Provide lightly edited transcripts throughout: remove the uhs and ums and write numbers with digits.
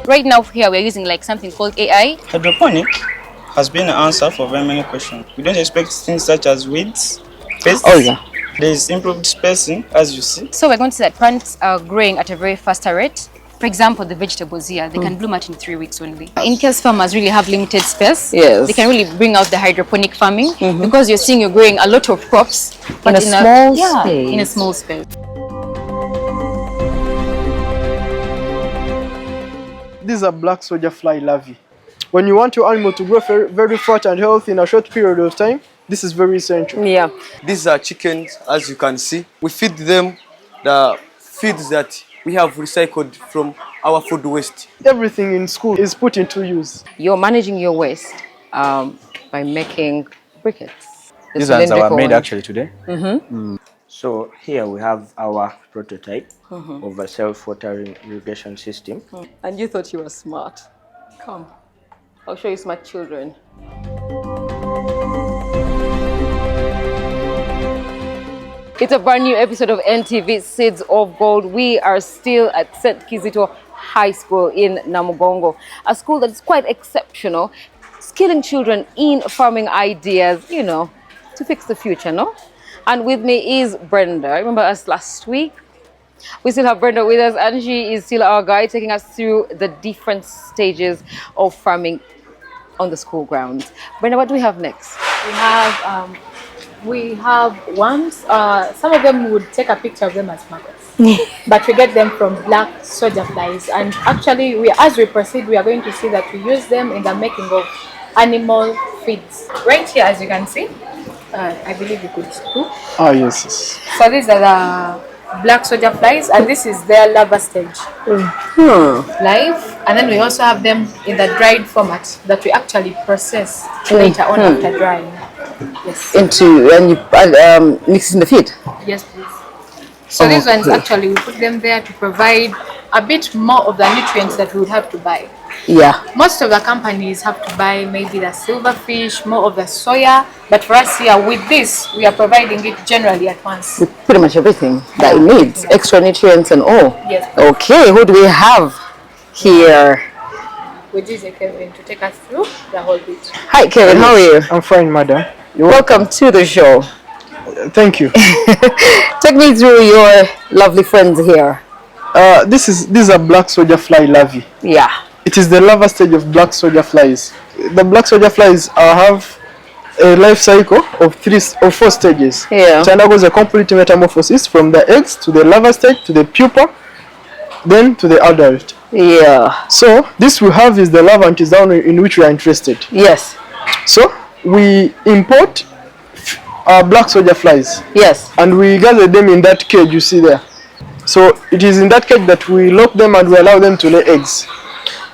Right now here we're using like something called AI. Hydroponic has been an answer for very many questions. We don't expect things such as weeds, pests. Oh yeah. There is improved spacing, as you see. So we're going to see that plants are growing at a very faster rate. For example, the vegetables here, they can bloom out in 3 weeks only. In case farmers really have limited space, yes, they can really bring out the hydroponic farming because you're seeing you're growing a lot of crops in a small space. In a small space. These are black soldier fly larvae. When you want your animal to grow very, very fat and healthy in a short period of time, this is very essential. Yeah. These are chickens, as you can see. We feed them the feeds that we have recycled from our food waste. Everything in school is put into use. You're managing your waste by making briquettes. These ones are made actually today. So here we have our prototype of a self-watering irrigation system. And you thought you were smart. Come, I'll show you smart children. It's a brand new episode of NTV Seeds of Gold. We are still at St Kizito High School in Namugongo, a school that is quite exceptional, skilling children in farming ideas, you know, to fix the future, no? And with me is Brenda. Remember us last week? We still have Brenda with us, and she is still our guide, taking us through the different stages of farming on the school grounds. Brenda, what do we have next? We have worms. Some of them would take a picture of them as maggots, but we get them from black soldier flies. And actually, as we proceed, we are going to see that we use them in the making of animal feeds. Right here, as you can see, I believe you could do. Ah, yes. So these are the black soldier flies, and this is their larva stage. Live, and then we also have them in the dried format that we actually process later on after drying. Yes. And you mix in the feed? Yes, please. So these ones actually we put them there to provide a bit more of the nutrients that we would have to buy. Yeah. Most of the companies have to buy maybe the silverfish, more of the soya, but for us here with this, we are providing it generally at once. With pretty much everything that it needs, extra nutrients and all. Yes. Okay, who do we have here? With this, Kevin, to take us through the whole bit. Hi, Kevin. How are you? I'm fine, madam. Welcome to the show. Thank you. Take me through your lovely friends here. These are black soldier fly larvae. Yeah. It is the larva stage of black soldier flies. The black soldier flies have a life cycle of 4 stages. Yeah. It undergoes a complete metamorphosis from the eggs to the larva stage to the pupa, then to the adult. Yeah. So this we have is the larva zone in which we are interested. Yes. So we import black soldier flies. Yes. And we gather them in that cage you see there. So it is in that cage that we lock them and we allow them to lay eggs.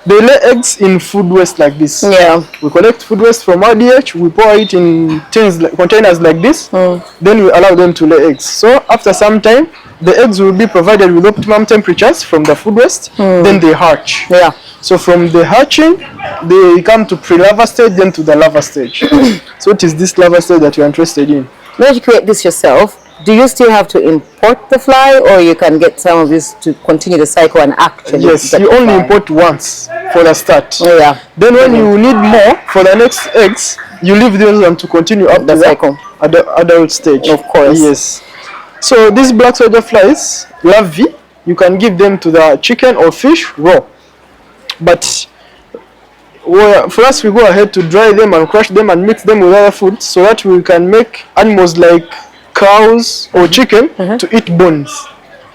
They lay eggs in food waste like this. Yeah. We collect food waste from RDH, we pour it in containers like this, then we allow them to lay eggs. So after some time, the eggs will be provided with optimum temperatures from the food waste, then they hatch. Yeah. So from the hatching, they come to pre-larva stage, then to the larva stage. So it is this larva stage that you're interested in. When you create this yourself, do you still have to import the fly, or you can get some of this to continue the cycle and actually? Yes, you only import once for the start. Oh, yeah. Then when you need more for the next eggs, you leave those one to continue up the cycle. The adult stage. Of course. Yes. So these black soldier flies, larvae, you can give them to the chicken or fish raw. But for us, we go ahead to dry them and crush them and mix them with other foods so that we can make animals like cows or chicken to eat bones,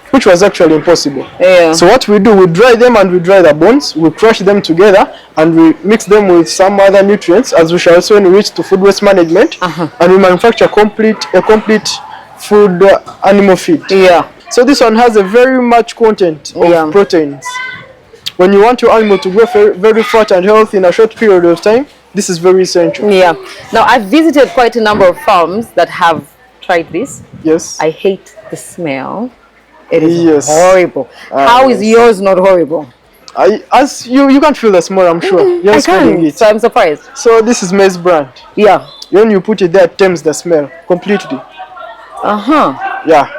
which was actually impossible. Yeah. So what we do, we dry them and we dry the bones, we crush them together and we mix them with some other nutrients, as we shall also when we reach to food waste management, and we manufacture a complete food animal feed. Yeah. So this one has a very much content of proteins. When you want your animal to grow very fat and healthy in a short period of time, this is very essential. Yeah. Now I've visited quite a number of farms that have tried this. Yes. I hate the smell. It is horrible. How is yours not horrible? As you can't feel the smell, I'm sure. You're smelling it. So I'm surprised. So this is maize brand. Yeah. When you put it there, it tames the smell completely. Yeah. Yeah.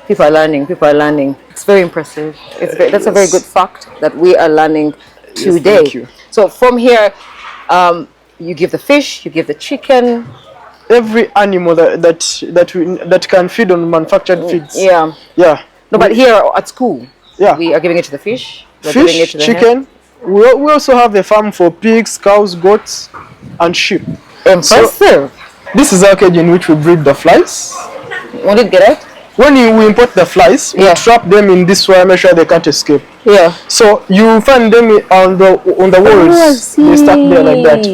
People are learning. It's very impressive. That's a very good fact that we are learning today. thank you. So from here, you give the fish, you give the chicken. Every animal that can feed on manufactured feeds. Yeah. Yeah. No, but here at school, Yeah. we are giving it to the fish. We're giving it Fish, to the chicken. We also have a farm for pigs, cows, goats, and sheep. Impressive. This is our cage in which we breed the flies. Want to get it? When we import the flies, we Yeah. trap them in this wire, make sure they can't escape. Yeah. So you find them on the walls. They stuck there like that.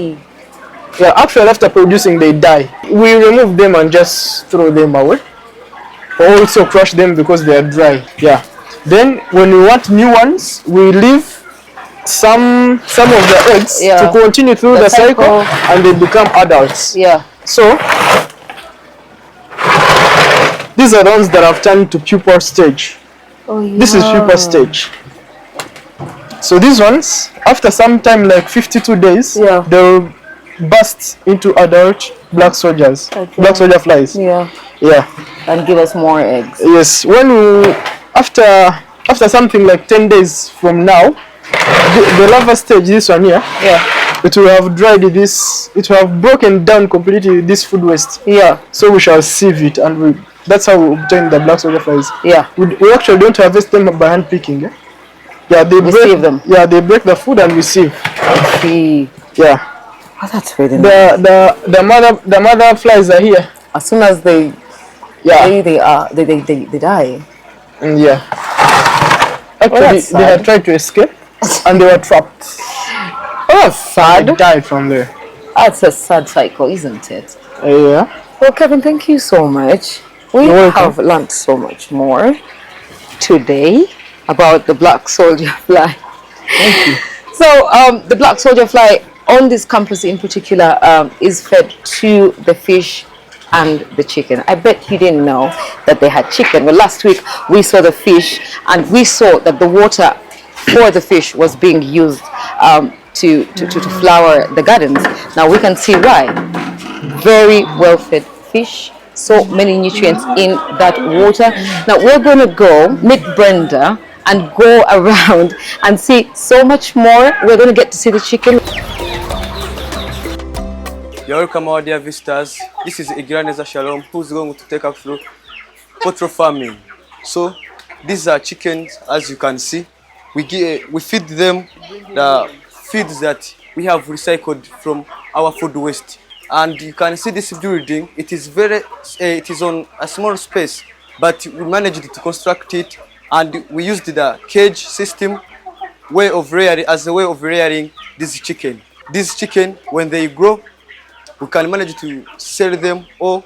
Yeah, actually after producing they die. We remove them and just throw them away. Or also crush them because they are dry. Yeah. Then when we want new ones, we leave some of the eggs to continue through the cycle and they become adults. Yeah. So these are the ones that have turned to pupa stage. Oh, yeah. This is pupa stage. So these ones, after some time, like 52 days, they'll burst into adult black soldiers, black soldier flies. Yeah. Yeah. And give us more eggs. Yes. When we, after something like 10 days from now, the larva stage, this one here, it will have dried this, it will have broken down completely this food waste. Yeah. So we shall sieve it and that's how we obtain the black soldier flies. Yeah. We actually don't harvest them by hand picking. Yeah, they sieve them. Yeah, they break the food and we sieve. Yeah. Oh, that's really nice. The mother flies are here. As soon as they die. Yeah. Actually, they had tried to escape and they were trapped. Oh, that's sad. They died from there. That's a sad cycle, isn't it? Yeah. Well, Kevin, thank you so much. We have learned so much more today about the black soldier fly. Thank you. So, the black soldier fly on this campus in particular is fed to the fish and the chicken. I bet you didn't know that they had chicken. Well, last week we saw the fish and we saw that the water for the fish was being used to flower the gardens. Now we can see why. Very well fed fish, so many nutrients in that water. Now we're going to go meet Brenda and go around and see so much more. We're going to get to see the chicken. You're welcome, our dear visitors. This is Igraneza Shalom, who's going to take us through poultry farming. So these are chickens, as you can see. We feed them the feeds that we have recycled from our food waste. And you can see this building. It is on a small space, but we managed to construct it, and we used the cage system as a way of rearing this chicken. This chicken, when they grow, we can manage to sell them or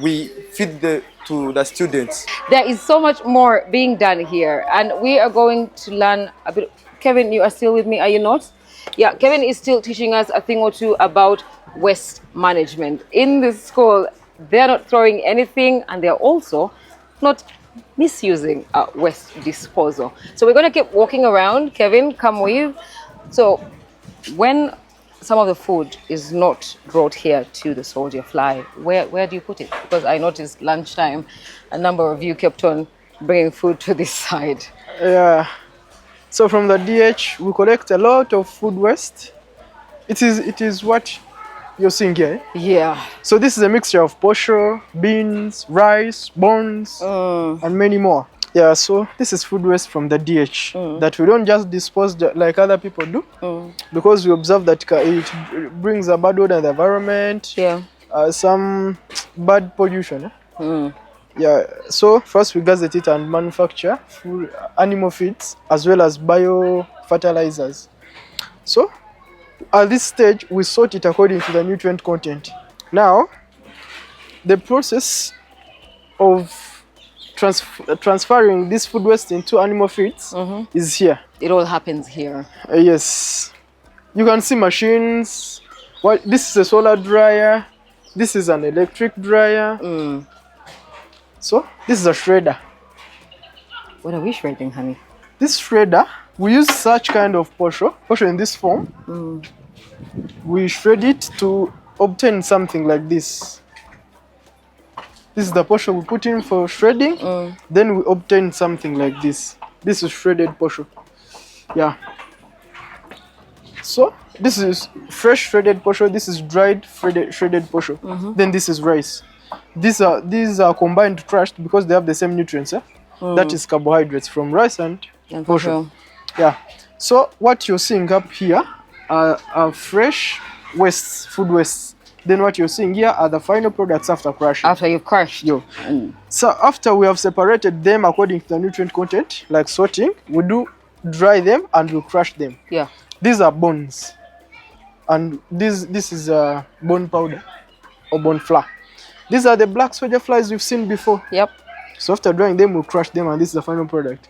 we feed to the students. There is so much more being done here and we are going to learn a bit. Kevin, you are still with me, are you not? Yeah, Kevin is still teaching us a thing or two about waste management. In this school, they're not throwing anything and they're also not misusing waste disposal. So we're going to keep walking around. Kevin, come with. So when some of the food is not brought here to the soldier fly, where do you put it? Because I noticed lunchtime, a number of you kept on bringing food to this side. Yeah. So from the DH, we collect a lot of food waste. It is what you're seeing here. Yeah. So this is a mixture of posho, beans, rice, bones, and many more. Yeah, so this is food waste from the DH that we don't just dispose like other people do, because we observe that it brings a bad odor in the environment, some bad pollution. Yeah, so first we gazette it and manufacture food, animal feeds as well as bio-fertilizers. So at this stage, we sort it according to the nutrient content. Now, the process of transferring this food waste into animal feeds is here. It all happens here. Yes. You can see machines. Well, this is a solar dryer. This is an electric dryer. So, this is a shredder. What are we shredding, honey? This shredder, we use such kind of posho in this form. We shred it to obtain something like this. This is the portion we put in for shredding. Then we obtain something like this. This is shredded portion. Yeah. So this is fresh shredded portion. This is dried shredded portion. Then this is rice. These are combined crushed because they have the same nutrients. That is carbohydrates from rice and portion. Yeah. So what you're seeing up here are fresh wastes, food wastes. Then what you're seeing here are the final products after crushing. After you've crushed. So after we have separated them according to the nutrient content, like sorting, we do dry them and we crush them. Yeah. These are bones. And this is bone powder or bone flour. These are the black soldier flies we've seen before. Yep. So after drying them, we'll crush them and this is the final product.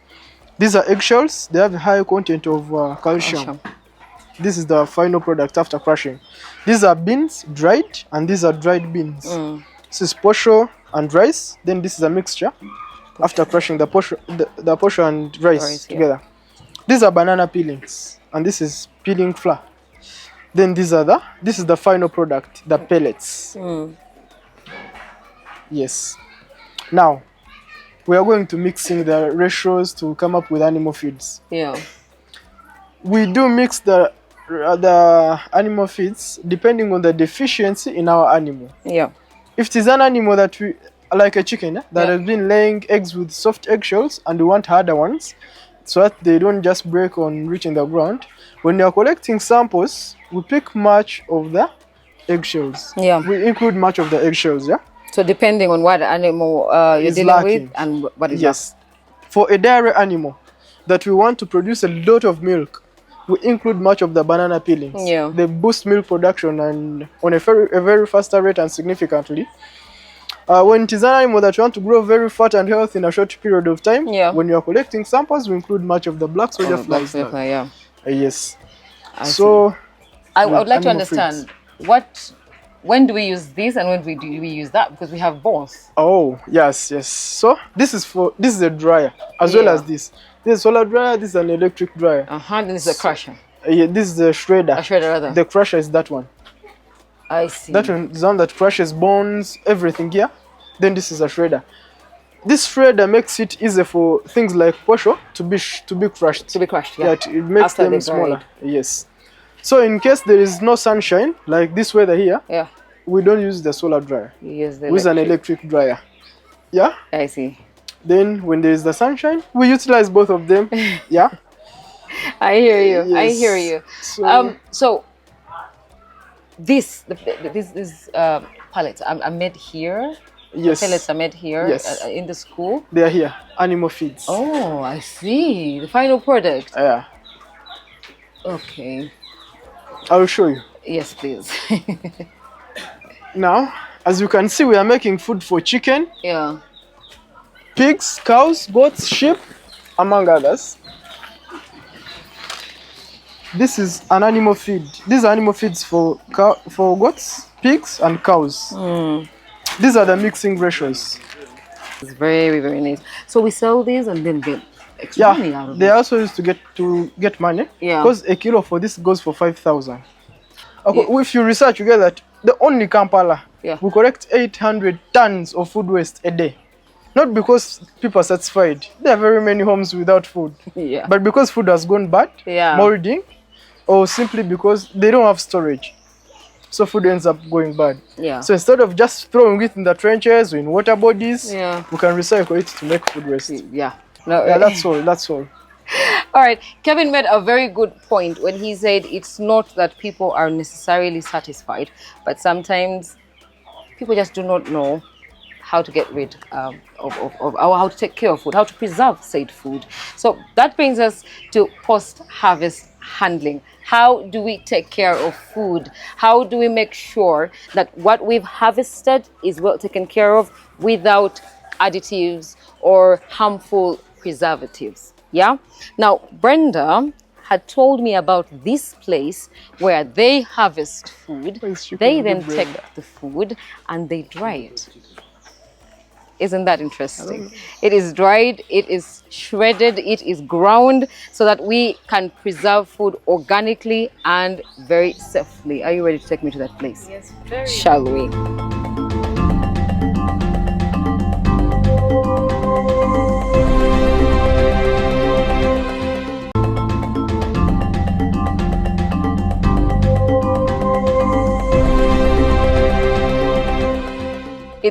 These are eggshells. They have a high content of calcium. This is the final product after crushing. These are beans, dried, and these are dried beans. This is posho and rice. Then this is a mixture after crushing the posho and rice together. These are banana peelings, and this is peeling flour. Then this is the final product, the pellets. Yes. Now, we are going to mixing the ratios to come up with animal feeds. Yeah. We do mix the animal feeds depending on the deficiency in our animal. Yeah. If it is an animal that we like a chicken that has been laying eggs with soft eggshells and we want harder ones so that they don't just break on reaching the ground, when you are collecting samples, we pick much of the eggshells. Yeah. We include much of the eggshells. Yeah. So depending on what animal you're Is dealing lacking. with and what is Yes. For a dairy animal that we want to produce a lot of milk, we include much of the banana peelings. Yeah. They boost milk production and on a very faster rate and significantly. When it is an animal that you want to grow very fat and healthy in a short period of time, when you are collecting samples, we include much of the black soldier flies. Yes. So I would like to understand when do we use this and when do we use that, because we have both. Oh yes. So this is a dryer as well as this. This is a solar dryer. This is an electric dryer. Then this is a crusher. Yeah, this is a shredder. A shredder, rather. The crusher is that one. I see. That one is the one that crushes bones, everything here. Then this is a shredder. This shredder makes it easy for things like posho to be crushed. To be crushed, Yeah, it makes After them they've smaller. dried. Yes. So in case there is no sunshine, like this weather here, we don't use the solar dryer. We use We use an electric dryer. Yeah. I see. Then when there is the sunshine, we utilize both of them. Yeah. I hear you. Yes. I hear you. So these pallets are made here. Yes. The pellets are made here. Yes. In the school. They are here. Animal feeds. Oh, I see. The final product. Yeah. Okay. I will show you. Yes, please. Now, as you can see, we are making food for chicken, pigs, cows, goats, sheep, among others. This is an animal feed. These are animal feeds for goats, pigs, and cows. These are the mixing ratios. It's very, very nice. So we sell these and then get extra money out of they it. also used to get money. Yeah. Because a kilo for this goes for 5,000. Okay, if you research, you get that the only Kampala we collect 800 tons of food waste a day. Not because people are satisfied. There are very many homes without food. But because food has gone bad, molding, or simply because they don't have storage. So food ends up going bad. So instead of just throwing it in the trenches or in water bodies, we can recycle it to make food waste. That's all. All right, Kevin made a very good point when he said it's not that people are necessarily satisfied, but sometimes people just do not know how to get rid of how to take care of food, how to preserve said food. So that brings us to post-harvest handling. How do we take care of food? How do we make sure that what we've harvested is well taken care of without additives or harmful preservatives? Now, Brenda had told me about this place where they harvest food. They then take the food and they dry it. Isn't that interesting? It is dried, it is shredded, it is ground so that we can preserve food organically and very safely. Are you ready to take me to that place? Yes, very. Shall we?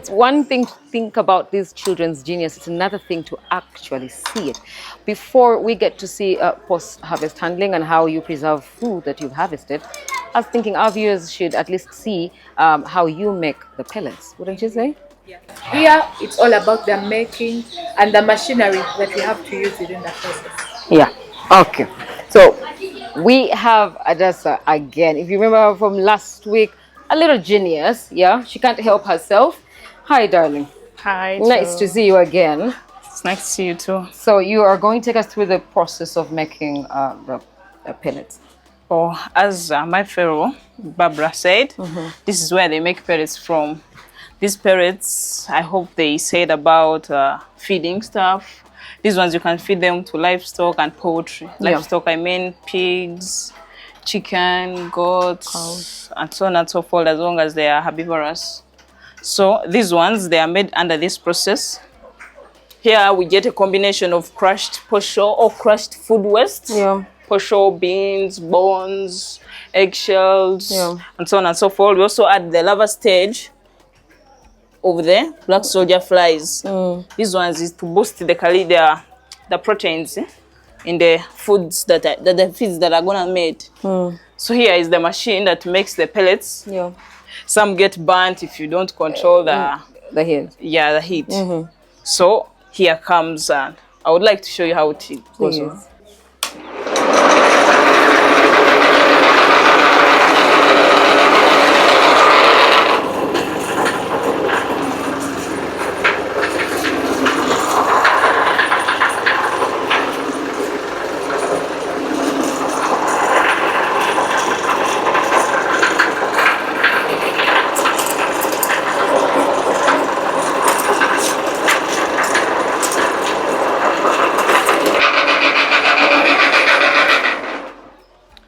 it's one thing to think about these children's genius. It's another thing to actually see it. Before we get to see post-harvest handling and how you preserve food that you've harvested, I was thinking our viewers should at least see how you make the pellets, wouldn't you say? Here, it's all about the making and the machinery that we have to use within the process. Yeah. Okay. So we have Adasa again. If you remember from last week, a little genius. Yeah, she can't help herself. Hi, darling. Hi. Nice to see you again. It's nice to see you too. So you are going to take us through the process of making the pellets. Oh, as my fellow Barbara said, this is where they make pellets from. These pellets, I hope they said about feeding stuff. These ones you can feed them to livestock and poultry. Livestock, I mean pigs, chicken, goats, cows, and so on and so forth, as long as they are herbivorous. So these ones, they are made under this process. Here we get a combination of crushed posho or crushed food waste. Yeah. Posho, beans, bones, eggshells, and so on and so forth. We also add the larva stage of the black soldier flies. These ones is to boost the proteins in the foods the feeds that are gonna made. So here is the machine that makes the pellets. Yeah. Some get burnt if you don't control the heat. Yeah, the heat. So here comes I would like to show you how it goes on.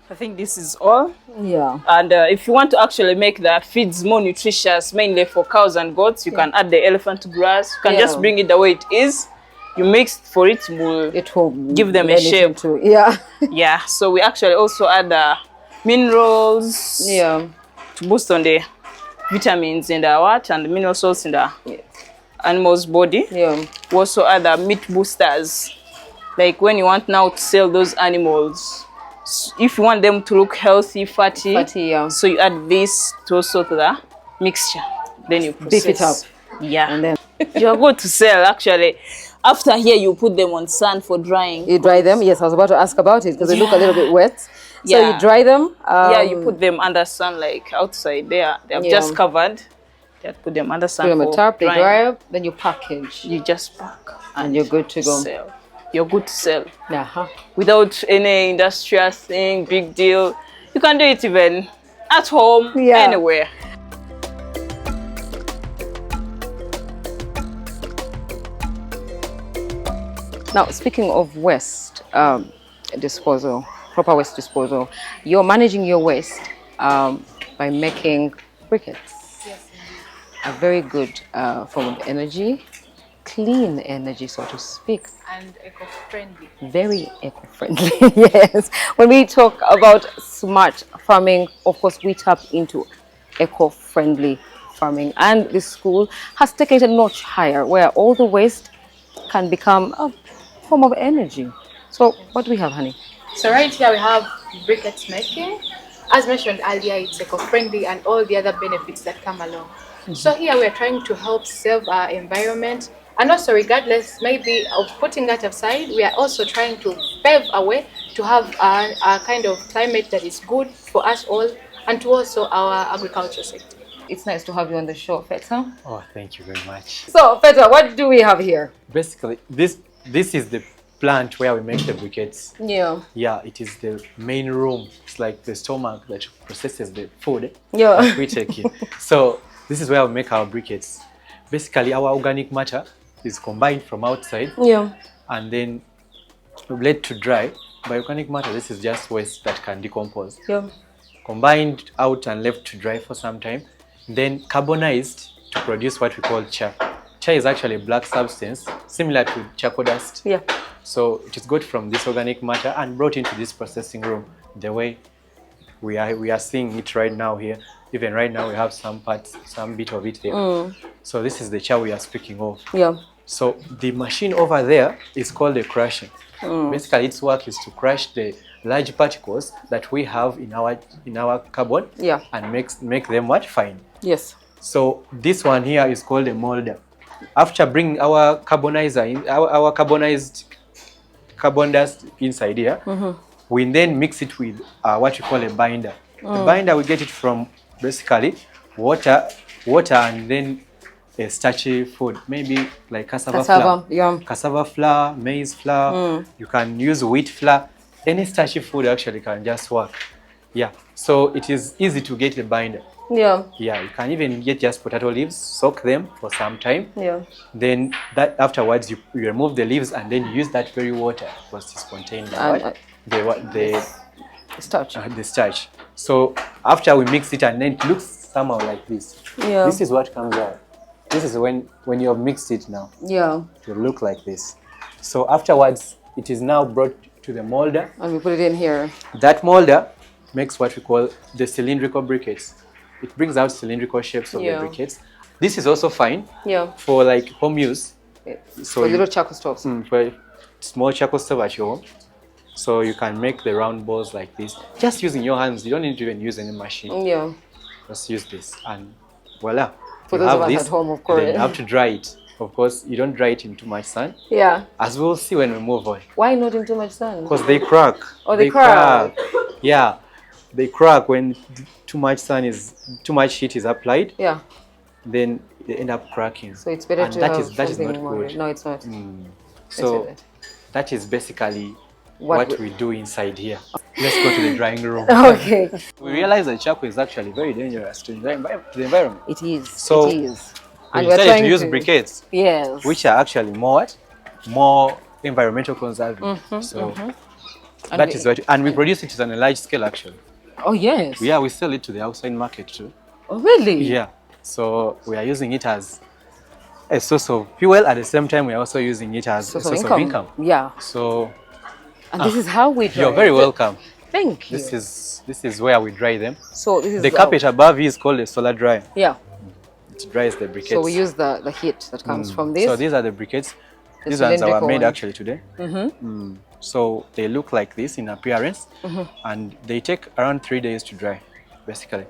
I think this is all. Yeah. And if you want to actually make the feeds more nutritious, mainly for cows and goats, you can add the elephant grass. You can just bring it the way it is. You mix for it will give them a shape. Yeah. Yeah. So we actually also add minerals. Yeah. To boost on the vitamins in the what and the mineral salts in the animal's body. Yeah. We also add meat boosters. Like when you want now to sell those animals, if you want them to look healthy, fatty, so you add this to also to the mixture. Then you process. Beef it up. Yeah. And then you are good to sell actually. After here, you put them on sun for drying. You dry them? Yes, I was about to ask about it because they look a little bit wet. So you dry them? Yeah, you put them under sun, like outside. They are just covered. You put them under sun. Put them on top, they dry up, then you package. You just pack. And you're good to go. Sell. You're good to sell. Without any industrial thing, big deal. You can do it even at home, anywhere. Now, speaking of waste disposal, proper waste disposal, you're managing your waste by making briquettes. Yes. A very good form of energy, clean energy, so to speak. And eco-friendly. Very eco-friendly, yes. When we talk about smart farming, of course, we tap into eco-friendly farming. And this school has taken it a notch higher, where all the waste can become a form of energy. So what do we have, honey? So right here we have briquettes making. As mentioned earlier, it's eco-friendly and all the other benefits that come along. So here we are trying to help save our environment. And also, regardless maybe of putting that aside, we are also trying to pave a way to have a kind of climate that is good for us all and to also our agriculture sector. It's nice to have you on the show, Feta. Oh, thank you very much. So, Feta, what do we have here? Basically, this is the plant where we make the briquettes. Yeah. Yeah, it is the main room. It's like the stomach that processes the food that we take in. So this is where we make our briquettes. Basically, our organic matter is combined from outside. Yeah. And then let to dry. By organic matter, this is just waste that can decompose. Yeah. Combined out and left to dry for some time. Then carbonized to produce what we call char. Char is actually a black substance similar to charcoal dust. Yeah. So it is got from this organic matter and brought into this processing room the way we are seeing it right now here. Even right now we have some parts, some bit of it there. So this is the chow we are speaking of. Yeah. So the machine over there is called a crushing. Basically, its work is to crush the large particles that we have in our carbon, and make them what? Fine. Yes. So this one here is called a molder. After bringing our carbonizer in, our carbonized carbon dust inside here, we then mix it with what we call a binder. The binder, we get it from basically water, and then a starchy food, maybe like cassava flour. Yeah. Cassava flour, maize flour, you can use wheat flour. Any starchy food actually can just work. Yeah, so it is easy to get a binder. Yeah. Yeah, you can even get just potato leaves, soak them for some time. Yeah. Then that afterwards you remove the leaves and then use that very water because it's contained the starch. The starch. So after we mix it and then it looks somehow like this. Yeah. This is what comes out. This is when you have mixed it now. Yeah. It will look like this. So afterwards it is now brought to the molder. And we put it in here. That molder makes what we call the cylindrical briquettes. It brings out cylindrical shapes of the briquettes. This is also fine for like home use. So for little charcoal stoves. For small charcoal stove at your home. So you can make the round balls like this. Just using your hands. You don't need to even use any machine. Yeah. Just use this and voila. For those of us at home, of course. Then you have to dry it. Of course, you don't dry it in too much sun. Yeah. As we'll see when we move on. Why not in too much sun? Because they crack. Oh, they crack. Yeah. They crack when too much heat is applied. Yeah. Then they end up cracking. So it's better to that have is not more. good. No, it's not. So that is basically what we do inside here. Let's go to the drying room. Okay. We realize that charcoal is actually very dangerous to the environment. It is. So it is. And we decided to use briquettes. Yes. Which are actually more environmental conserving. That is what, and we produce it on a large scale actually. Oh yes. Yeah, we sell it to the outside market too. Oh really? Yeah. So we are using it as a source of fuel. At the same time, we are also using it as a source of income. Yeah. So. And this is how we dry. You're very welcome. Thank you. This is where we dry them. So this is the carpet above is called a solar dryer. Yeah. It dries the briquettes. So we use the heat that comes from this. So these are the briquettes. These ones are made actually today. So they look like this in appearance, and they take around 3 days to dry, basically.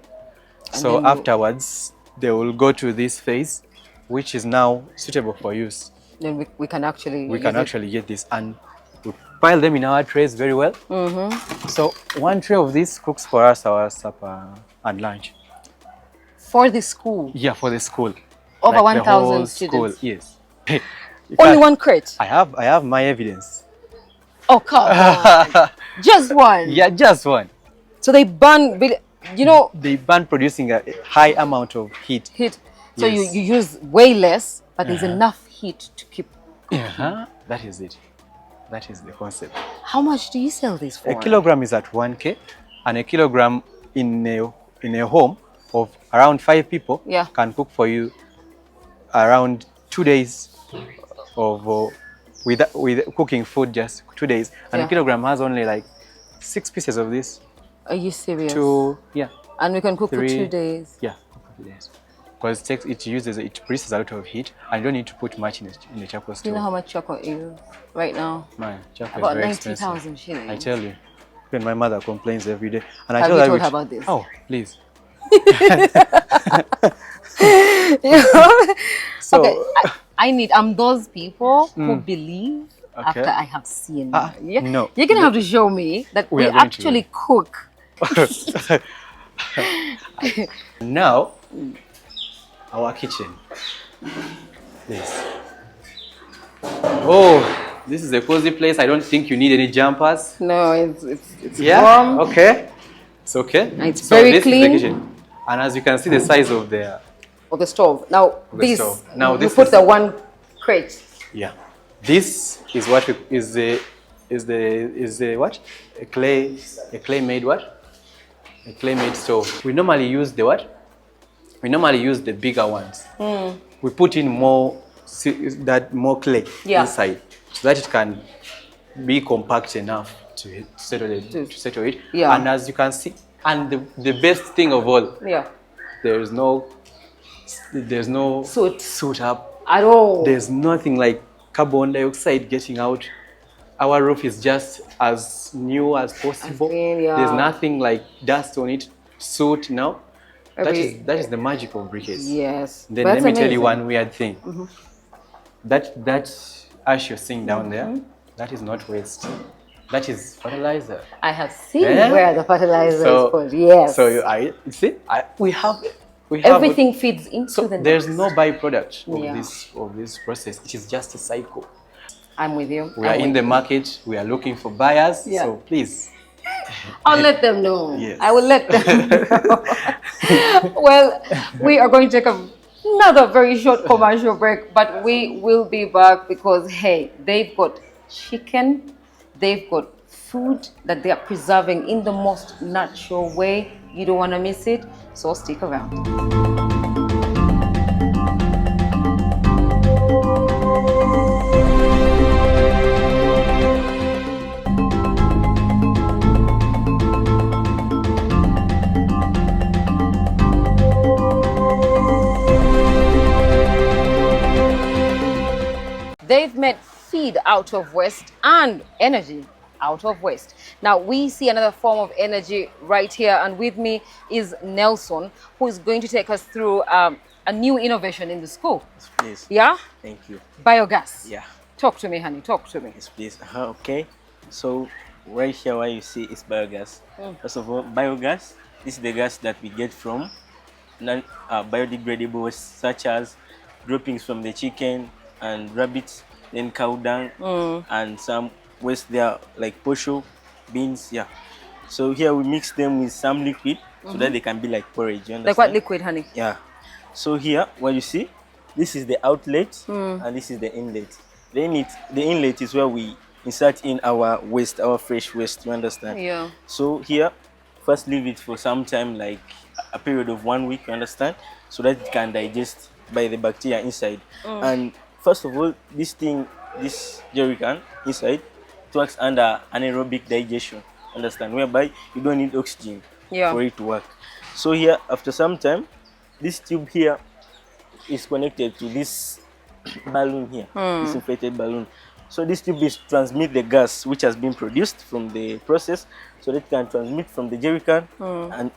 And so afterwards, they will go to this phase, which is now suitable for use. Then we can actually get this, and we pile them in our trays very well. So one tray of this cooks for us our supper and lunch. For the school? Yeah, for the school. Over like 1,000 students? School, yes. Only one crate? I have my evidence. Oh, come on. Just one? Yeah, just one. So they burn, they burn producing a high amount of heat. So you use way less, but there's enough heat to keep cooking. That is it. That is the concept. How much do you sell this for? A kilogram is at 1K, and a kilogram in a home of around 5 people can cook for you around 2 days of with cooking food, just 2 days. And a kilogram has only like 6 pieces of this. Are you serious? And we can cook for 2 days? Yeah, 2 days. Because it produces a lot of heat, and you don't need to put much in the charcoal stove. Do you know how much charcoal is right now? Man, charcoal about is very 90,000 shillings. I tell you. Even my mother complains every day. And Have you told her about this? Oh, please. So, okay, I'm those people who believe after I have seen. No. You're going to have to show me that we actually cook. Now, our kitchen. This. Oh, this is a cozy place. I don't think you need any jumpers. No, it's warm. Okay. It's okay. And it's very clean. Is the kitchen. And as you can see, the size of the stove. Now this put the one crate. Yeah. This is what is the what? A clay made what? A clay made stove. We normally use the what? We normally use the bigger ones. We put in more clay inside so that it can be compact enough to settle it. Yeah. And as you can see, and the best thing of all, there's no soot up at all. There's nothing like carbon dioxide getting out. Our roof is just as new as possible. There's nothing like dust on it, soot. No, that is the magic of briquettes. Yes. Then let me tell you one weird thing. That ash you're seeing down there, that is not waste. That is fertilizer. I have seen where the fertilizer is put. Yes. So we have everything feeds into the there's no byproduct of this process. It is just a cycle. I'm with you. We are in the market. We are looking for buyers. So please. I'll let them know. Yes. I will let them know. Well, we are going to take another very short commercial break, but we will be back because, hey, they've got chicken, they've got food that they are preserving in the most natural way. You don't want to miss it, so stick around. They've made feed out of waste and energy out of waste. Now we see another form of energy right here, and with me is Nelson, who is going to take us through a new innovation in the school. Yes, please. Yeah? Thank you. Biogas. Yeah. Talk to me, honey. Talk to me. Yes, please. Okay. So right here, what you see is biogas. First of all, biogas is the gas that we get from biodegradable waste, such as droppings from the chicken and rabbits, then cow dung, and some waste there like posho, beans. Yeah. So here we mix them with some liquid so that they can be like porridge. You understand? Like what liquid, honey? Yeah. So here, what you see, this is the outlet and this is the inlet. The inlet is where we insert in our waste, our fresh waste. You understand? Yeah. So here, first leave it for some time, like a period of 1 week. You understand? So that it can digest by the bacteria inside. And first of all, this jerry can inside, it works under anaerobic digestion. Understand? Whereby you don't need oxygen for it to work. So here, after some time, this tube here is connected to this balloon here, this inflated balloon. So this tube is transmit the gas which has been produced from the process, so that it can transmit from the jerry can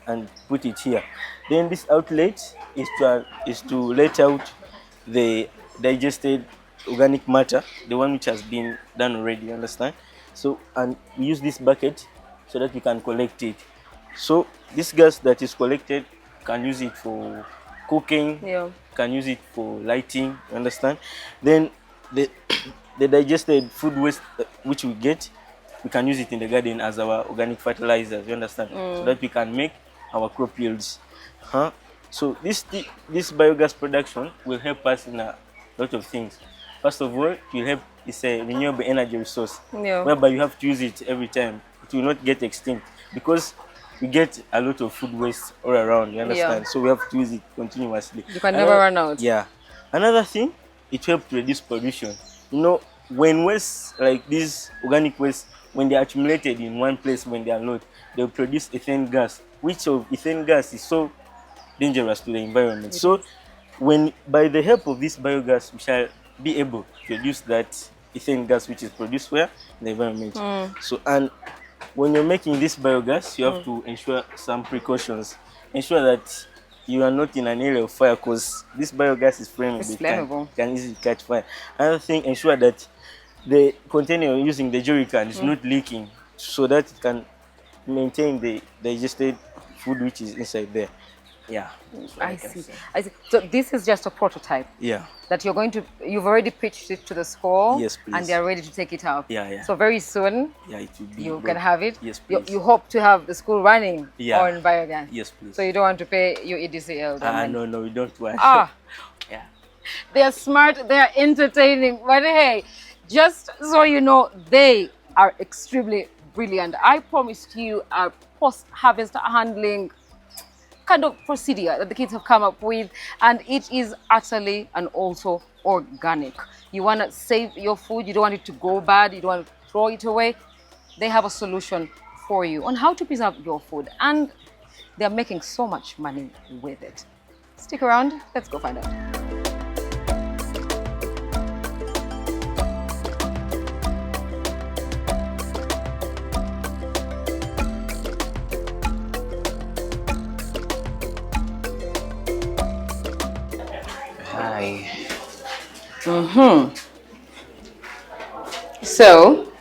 and put it here. Then this outlet is to let out the digested organic matter, the one which has been done already. You understand? So, and we use this bucket so that we can collect it. So this gas that is collected, can use it for cooking, can use it for lighting. You understand? Then the digested food waste which we get, we can use it in the garden as our organic fertilizers. You understand? So that we can make our crop yields. So this biogas production will help us in a lot of things. First of all, it will help. It's a renewable energy resource, whereby you have to use it every time. It will not get extinct because we get a lot of food waste all around. You understand? So we have to use it continuously. You can never run out. Yeah. Another thing, it helps to reduce pollution. You know, when waste like these organic waste, when they are accumulated in one place, when they are not, they will produce ethane gas, which of ethane gas is so dangerous to the environment. So when by the help of this biogas, we shall be able to reduce that ethane gas which is produced where in the environment. So, and when you're making this biogas, you have to ensure some precautions. Ensure that you are not in an area of fire, because this biogas is flammable. Can easily catch fire. Another thing, ensure that the container you're using, the jerry can, is not leaking, so that it can maintain the digested food which is inside there. Yeah. I see. So this is just a prototype. Yeah. That you've already pitched it to the school. Yes, please. And they're ready to take it out. Yeah. So very soon, it will be you can have it. Yes, please. You hope to have the school running on biogas. Yes, please. So you don't want to pay your EDCL. No, we don't want. Yeah. They're smart, they're entertaining, but hey, just so you know, they are extremely brilliant. I promised you a post-harvest handling kind of procedure that the kids have come up with, and it is utterly and also organic. You want to save your food, you don't want it to go bad, you don't want to throw it away. They have a solution for you on how to preserve your food, and they're making so much money with it. Stick around. Let's go find out. Hi. So,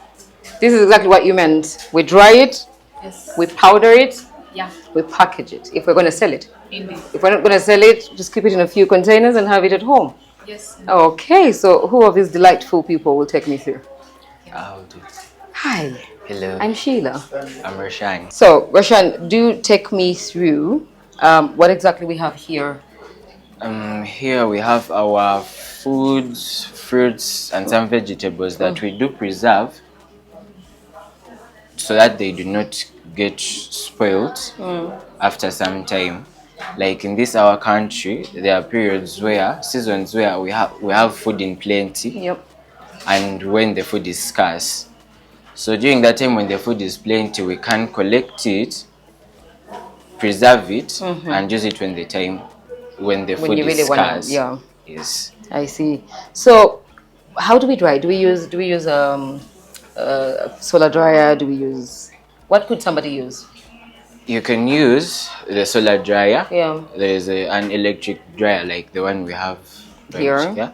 this is exactly what you meant. We dry it, Yes. we powder it, Yeah. we package it if we're going to sell it. Indeed. If we're not going to sell it, just keep it in a few containers and have it at home. Yes. Okay, so who of these delightful people will take me through? I'll do. Hi, Hello. I'm Sheila. I'm Roshan. So, Roshan, do take me through what exactly we have here. Here we have our foods, fruits, and some vegetables that we do preserve so that they do not get spoiled after some time. Like in this our country, there are periods where seasons where we have food in plenty. Yep. And when the food is scarce. So during that time when the food is plenty, we can collect it, preserve it, and use it when the food you is really scarce. yeah. Yes. I see. So, how do we dry? Do we use solar dryer? Do we use what could somebody use? You can use the solar dryer. Yeah. There is an electric dryer like the one we have right Here. here.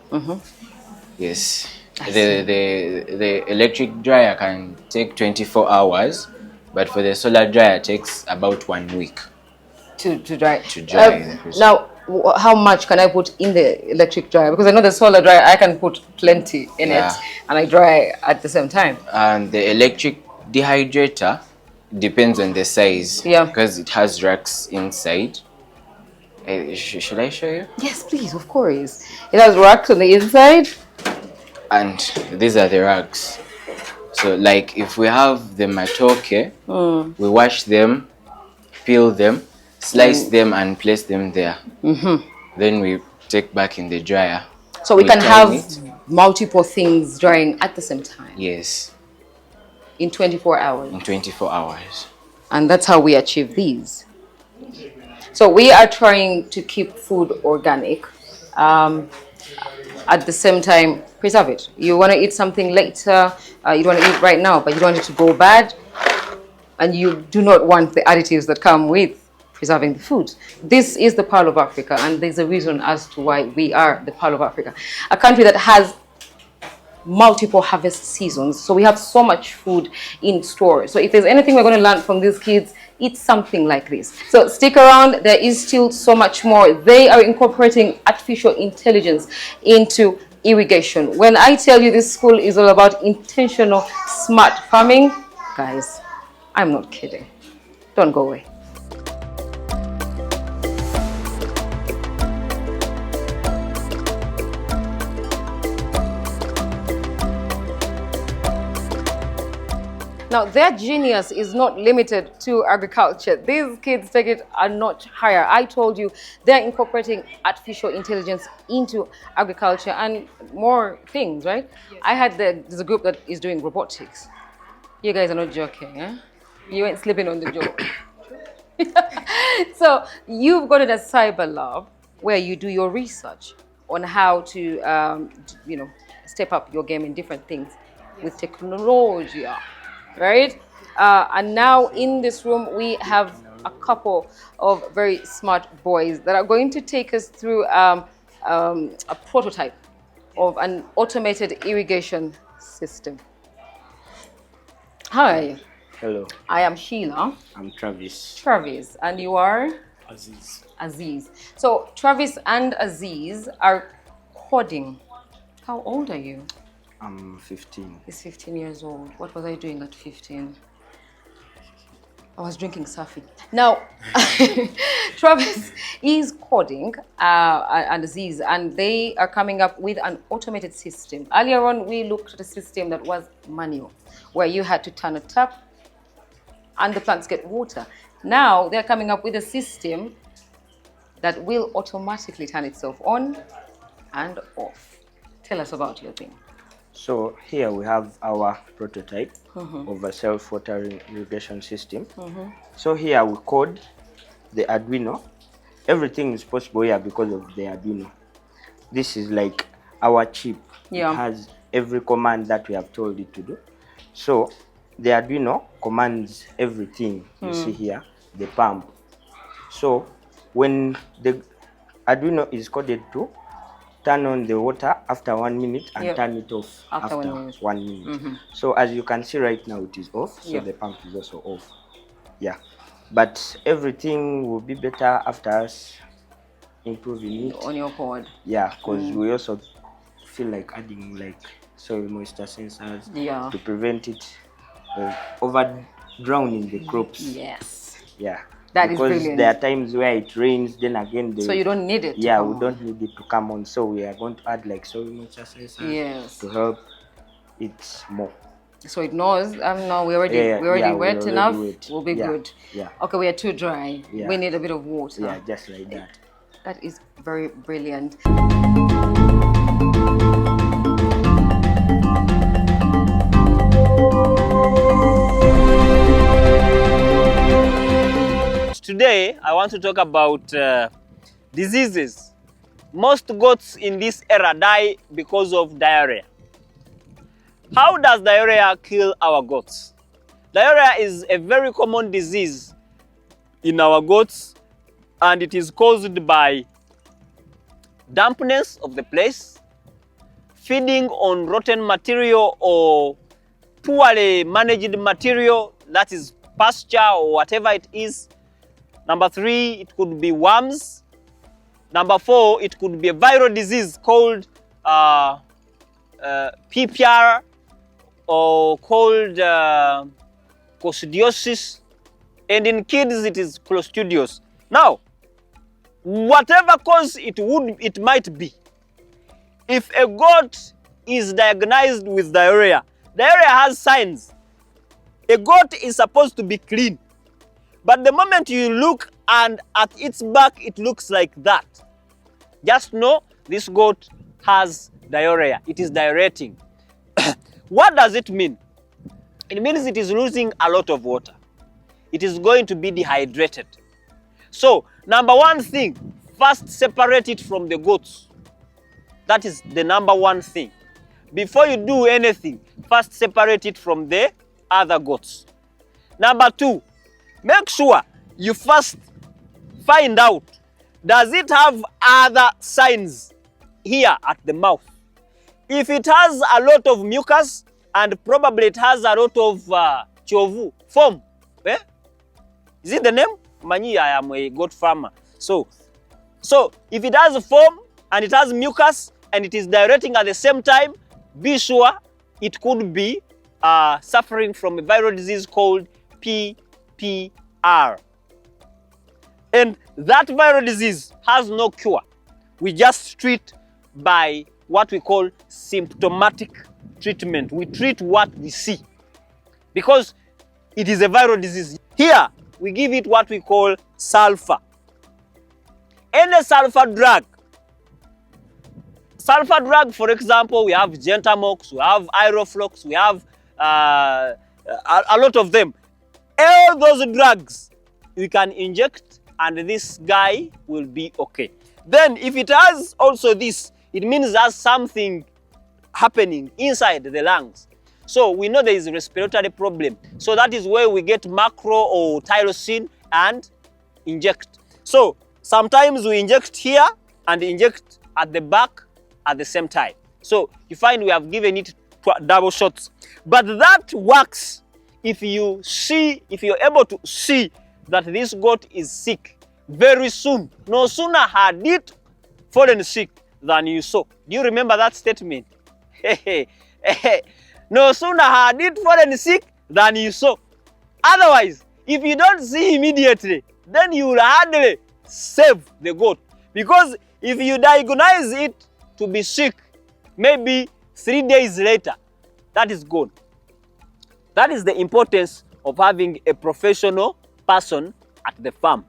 Yes. The electric dryer can take 24 hours, but for the solar dryer it takes about 1 week. To dry. To dry the fruits. Now, how much can I put in the electric dryer? Because I know the solar dryer, I can put plenty in it, and I dry at the same time. And the electric dehydrator depends on the size. Yeah. Because it has racks inside. Should I show you? Yes, please, of course. It has racks on the inside. And these are the racks. So, like if we have the matoke, we wash them, peel them, slice them, and place them there. Then we take back in the dryer. So we can time have it. multiple things drying at the same time Yes, in 24 hours. in 24 hours. And that's how we achieve these. So we are trying to keep food organic. At the same time, preserve it. You want to eat something later, you want to eat right now, but you don't want it to go bad, and you do not want the additives that come with preserving the food. This is the Pearl of Africa, and there's a reason as to why we are the Pearl of Africa. A country that has multiple harvest seasons, so we have so much food in store. So if there's anything we're going to learn from these kids, it's something like this. So stick around, there is still so much more. They are incorporating artificial intelligence into irrigation. When I tell you this school is all about intentional smart farming, guys, I'm not kidding. Don't go away. Now, their genius is not limited to agriculture. These kids take it a notch higher. I told you they're incorporating artificial intelligence into agriculture and more things, right? Yes. There's a group that is doing robotics. You guys are not joking, eh? You ain't sleeping on the joke. So you've got a cyber lab where you do your research on how to, step up your game in different things with technology. Right? And now in this room, we have a couple of very smart boys that are going to take us through a prototype of an automated irrigation system. Hi. Hello, I am Sheila. I'm Travis. Travis. And you are? Aziz. Aziz. So Travis and Aziz are coding. How old are you? I'm 15. He's 15 years old. What was I doing at 15? I was drinking Safi. Now, Travis is coding and Aziz, and they are coming up with an automated system. Earlier on, we looked at a system that was manual, where you had to turn a tap and the plants get water. Now, they're coming up with a system that will automatically turn itself on and off. Tell us about your thing. So here we have our prototype of a self-watering irrigation system. So here we code the Arduino everything is possible here because of the Arduino. This is like our chip. Yeah. It has every command that we have told it to do. So the Arduino commands everything you see here, the pump. So when the Arduino is coded to turn on the water after 1 minute and turn it off after 1 minute. So as you can see right now, it is off, so the pump is also off. Yeah, but everything will be better after us improving it on your board. Yeah, because we also feel like adding like soil moisture sensors to prevent it over drowning the crops. Yes. Yeah. That is because brilliant. there are times where it rains, then again so you don't need it. Yeah, we don't need it to come on. So we are going to add like soil moisture sensors to help it more. So it knows. No, we already wet enough. We'll be good. Yeah. Okay, we are too dry. Yeah. We need a bit of water. Yeah, just like that. That is very brilliant. Today, I want to talk about diseases. Most goats in this era die because of diarrhea. How does diarrhea kill our goats? Diarrhea is a very common disease in our goats, and it is caused by dampness of the place, feeding on rotten material or poorly managed material, that is pasture or whatever it is. Number 3, it could be worms. Number 4, it could be a viral disease called PPR or called coccidiosis. And in kids, it is clostridios. Now, whatever cause it might be, if a goat is diagnosed with diarrhea, diarrhea has signs. A goat is supposed to be clean. But the moment you look and at its back, it looks like that. Just know this goat has diarrhea. It is diureting. What does it mean? It means it is losing a lot of water. It is going to be dehydrated. So, number 1 thing, first separate it from the goats. That is the number 1 thing. Before you do anything, first separate it from the other goats. Number 2, make sure you first find out, does it have other signs here at the mouth? If it has a lot of mucus and probably it has a lot of chovu, foam, is it the name? Mani, I am a goat farmer. So if it has foam and it has mucus and it is diureting at the same time, be sure it could be suffering from a viral disease called PPR. And that viral disease has no cure. We just treat by what we call symptomatic treatment. We treat what we see because it is a viral disease. Here, we give it what we call sulfur. Any sulfur drug, for example, we have Gentamox, we have Aeroflox, we have a lot of them. All those drugs we can inject and this guy will be okay. Then if it has also this, it means there's something happening inside the lungs. So we know there is a respiratory problem. So that is where we get macro or tyrosine and inject. So sometimes we inject here and inject at the back at the same time. So you find we have given it double shots. But that works if you're able to see that this goat is sick very soon. No sooner had it fallen sick than you saw. Do you remember that statement? No sooner had it fallen sick than you saw. Otherwise, if you don't see immediately, then you will hardly save the goat. Because if you diagnose it to be sick, maybe 3 days later, that is gone. That is the importance of having a professional person at the farm.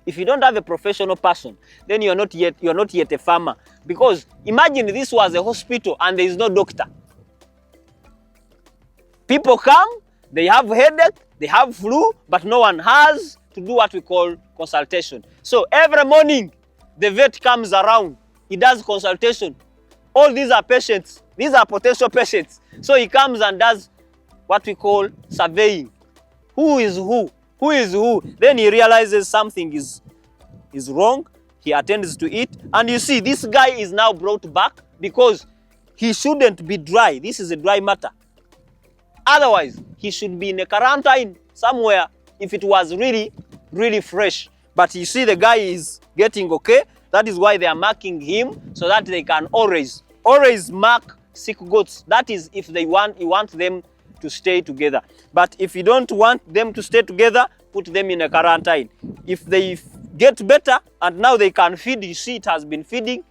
If you don't have a professional person, then you're not yet a farmer. Because imagine this was a hospital and there is no doctor. People come, they have headache, they have flu, but no one has to do what we call consultation. So every morning, the vet comes around, he does consultation. All these are patients, these are potential patients. So he comes and does what we call surveying. Who is who? Who is who? Then he realizes something is wrong. He attends to it. And you see, this guy is now brought back because he shouldn't be dry. This is a dry matter. Otherwise, he should be in a quarantine somewhere if it was really, really fresh. But you see, the guy is getting okay. That is why they are marking him so that they can always mark sick goats. That is if you want them to stay together. But if you don't want them to stay together, put them in a quarantine. If they get better and now they can feed, you see it has been feeding,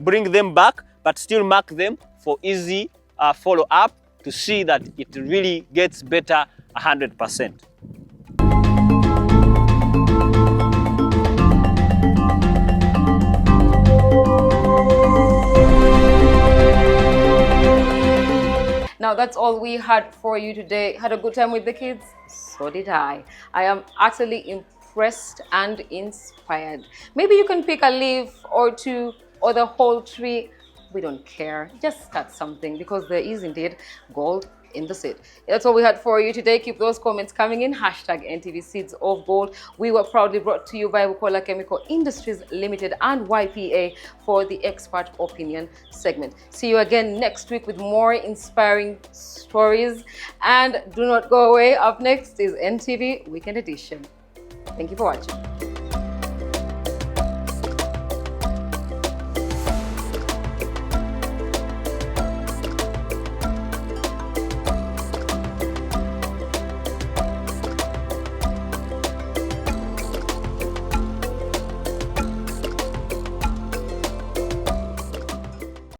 bring them back, but still mark them for easy follow-up to see that it really gets better 100%. Now that's all we had for you today. Had a good time with the kids? So did I. I am utterly impressed and inspired. Maybe you can pick a leaf or two or the whole tree. We don't care. Just start something because there is indeed gold in the seed. That's all we had for you today. Keep those comments coming in. Hashtag NTV Seeds of Gold. We were proudly brought to you by Bukola Chemical Industries Limited and YPA for the Expert Opinion segment. See you again next week with more inspiring stories. And do not go away. Up next is NTV Weekend Edition. Thank you for watching.